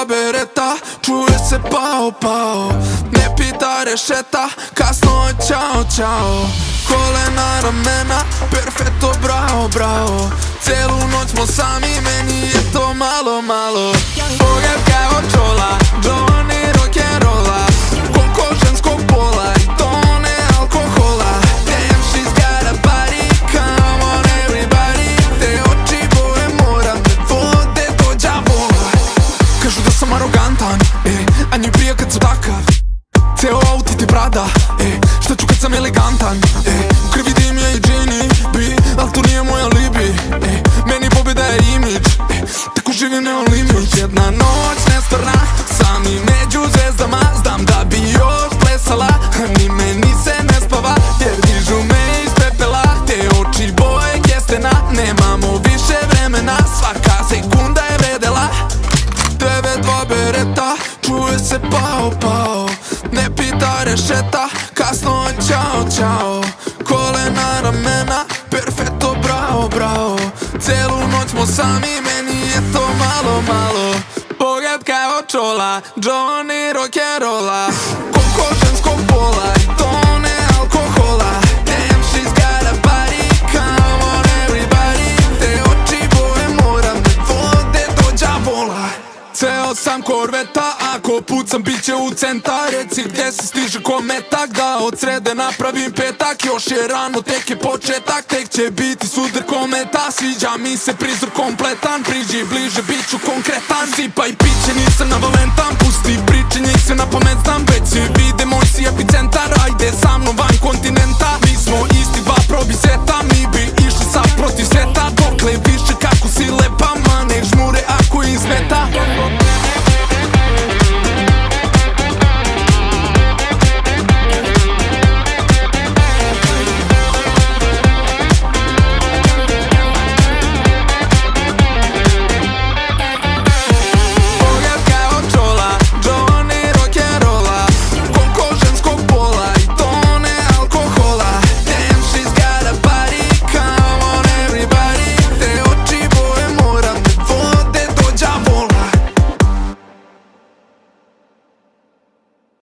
bereta, čuje se pao, pao. Ne pita rešeta, kasno je ćao, ćao. Kolena, ramena, perfetto, bravo, bravo. Celu noć smo sami, meni je to malo, malo. Pogled kao čola, Johnny rock'n'rolla. Koliko ženskog pola i tone alkohola. Damn, she's got a body, come on everybody. Te oči boje mora me vode do đavola. Kažu da sam arogantan, a njoj prija kad su takav. Ceo auto ti brada, šta ću kad sam elegantan. U krvi dim je i Gini bi, al to nije moj alibi. Meni pobjeda je imidž, tako živim neolimit. Jedna noć nestvarna, sami među zvezdama. Znam da bi još plesala, ni meni se ne spava. Jer dižu me iz pepela, te oči boje kestena. Nemamo više vremena, svaka sekunda je vredela. 9-2 bereta, čuje se pao, pao. Ne pita rešeta, kasno je ćao, ćao. Kolena, ramena, perfetto, bravo, bravo. Celu noć smo sami, meni je to malo, malo. Pogled kao čola, Johnny rock'n'rolla. Koliko ženskog pola i tone alkohola. Damn, she's got a body, come on everybody. Te oči boje mora me vode do đavola. Ceo sam korveta, ako pucam bit će u centar. Reci gde se stiže ko metak, da od srede napravim petak. Još je rano, tek je početak, tek će biti sudar kometa. Sviđa mi se prizor kompletan, priđi bliže, bit ću konkretan. Sipa i piće, nisam na Valentan, pusti priče, njih se na pamet znam. Već si